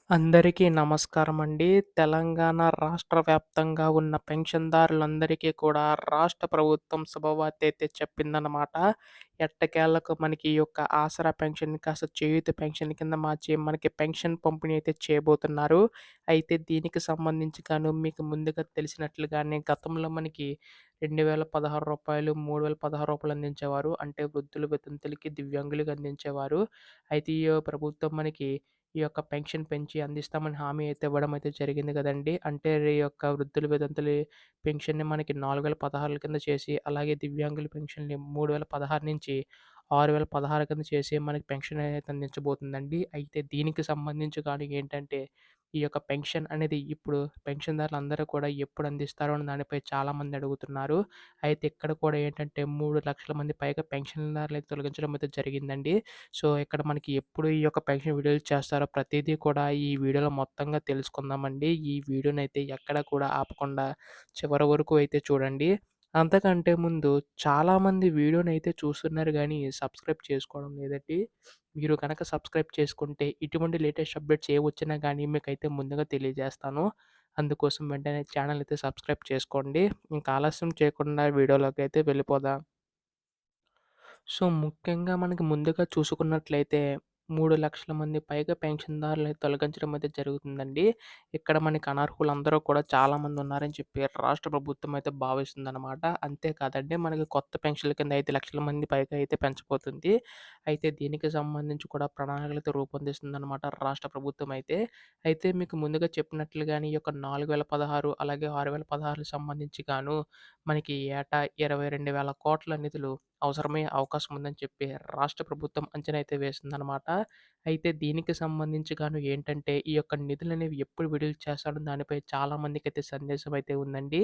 అందరికీ నమస్కారమండి. తెలంగాణ రాష్ట్ర వ్యాప్తంగా ఉన్న పెన్షన్‌దారులందరికీ కూడా రాష్ట్ర ప్రభుత్వం శుభవార్తయితే చెప్పిందనమాట. ఎట్టకేలకు మనకి ఈ యొక్క ఆసరా పెన్షన్‌ని కాస్త చేయూత పెన్షన్ కింద మార్చి మనకి పెన్షన్ పంపిణీ అయితే చేయబోతున్నారు. అయితే దీనికి సంబంధించి గాను మీకు ముందుగా తెలిసినట్లుగానే గతంలో మనకి రూ. 2016, రూ. 3016 అందించేవారు. అంటే వృద్ధులు, వితంతులకి, దివ్యాంగులకి అందించేవారు. అయితే ఈ ప్రభుత్వం మనకి ఈ యొక్క పెన్షన్ పెంచి అందిస్తామని హామీ అయితే ఇవ్వడం అయితే జరిగింది గదండీ! అంటే ఈ యొక్క వృద్ధులు, వితంతులు పెన్షన్‌ని మనకి 4016 కింద చేసి, అలాగే దివ్యాంగుల పెన్షన్‌ని 3016 నుంచి 6016 కింద చేసి మనకి పెన్షన్ అయితే అందించబోతుందండి. అయితే దీనికి సంబంధించి గాని ఏంటంటే, ఈ యొక్క పెన్షన్ అనేది ఇప్పుడు పెన్షన్‌దారులందరూ కూడా ఎప్పుడు అందిస్తారో అనే దానిపై చాలామంది అడుగుతున్నారు. అయితే ఇక్కడ కూడా ఏంటంటే 3,00,000 మంది పైగా పెన్షన్‌దారులైతే తొలగించడం అయితే జరిగిందండి. సో, ఇక్కడ మనకి ఎప్పుడు ఈ యొక్క పెన్షన్ విడుదల చేస్తారో ప్రతీదీ కూడా ఈ వీడియోలో మొత్తంగా తెలుసుకుందామండి. ఈ వీడియోనైతే ఎక్కడ కూడా ఆపకుండా చివరి వరకు అయితే చూడండి. అంతకంటే ముందు చాలామంది వీడియోనైతే చూస్తున్నారు గానీ సబ్స్క్రైబ్ చేసుకోవడం లేదండి. మీరు గనక సబ్స్క్రైబ్ చేసుకుంటే ఇటువంటి లేటెస్ట్ అప్డేట్స్ ఏవొచ్చినా గానీ మీకైతే ముందుగా తెలియజేస్తాను. అందుకోసం వెంటనే ఛానల్ అయితే సబ్స్క్రైబ్ చేసుకోండి. ఇంకా ఆలస్యం చేయకుండా వీడియోలోకైతే వెళ్ళిపోదాం. సో, ముఖ్యంగా మనకి ముందుగా చూసుకున్నట్లయితే 3,00,000 మంది పైగా పెన్షన్‌దారులని తొలగించడం అయితే జరుగుతుందండి. ఇక్కడ మనకి అనర్హులందరూ కూడా చాలామంది ఉన్నారని చెప్పి రాష్ట్ర ప్రభుత్వం అయితే భావిస్తుందనమాట. అంతే కాదండి మనకి కొత్త పెన్షన్‌ల కింద 5,00,000 మంది పైగా అయితే పెంచబోతుంది. అయితే దీనికి సంబంధించి కూడా ప్రణాళికలైతే రూపొందిస్తుందనమాట రాష్ట్ర ప్రభుత్వం అయితే. అయితే మీకు ముందుగా చెప్పినట్లుగానే ఈ యొక్క 4,016 అలాగే 6,016కి సంబంధించి గాను మనకి ఏటా 22,000,00,00,000 నిధులు అవసరమయ్యే అవకాశం ఉందని చెప్పి రాష్ట్ర ప్రభుత్వం అంచనా అయితే వేసిందనమాట. అయితే దీనికి సంబంధించి గాను ఏంటంటే, ఈ యొక్క నిధులనేవి ఎప్పుడు విడుదల చేస్తాడో దానిపై చాలా మందికైతే సందేశం అయితే ఉందండి.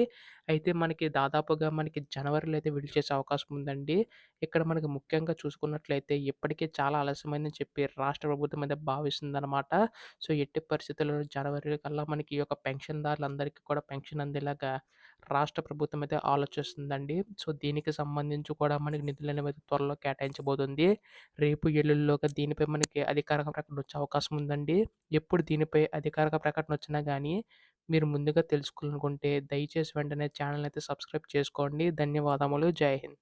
అయితే మనకి దాదాపుగా మనకి జనవరిలో అయితే విడుదల చేసే అవకాశం ఉందండి. ఇక్కడ మనకి ముఖ్యంగా చూసుకున్నట్లయితే ఇప్పటికే చాలా ఆలస్యమైందని చెప్పి రాష్ట్ర ప్రభుత్వం అయితే భావిస్తుందనమాట. సో, ఎట్టి పరిస్థితుల్లోనూ జనవరి కల్లా మనకి ఈ యొక్క పెన్షన్‌దారులందరికీ కూడా పెన్షన్ అందేలాగా రాష్ట్ర ప్రభుత్వం అయితే ఆలోచిస్తుందండి. సో, దీనికి సంబంధించి కూడా మనకి నిధులనేవి త్వరలో కేటాయించబోతుంది. రేపు, ఎల్లుండిలోగా దీనిపై మనకి అధికారిక ప్రకటన వచ్చే అవకాశం ఉందండి. ఎప్పుడు దీనిపై అధికారిక ప్రకటన వచ్చినా గానీ, మీరు ముందుగా తెలుసుకోవాలనుకుంటే దయచేసి వెంటనే ఛానెల్‌ని అయితే సబ్స్క్రైబ్ చేసుకోండి. ధన్యవాదములు. జై హింద్.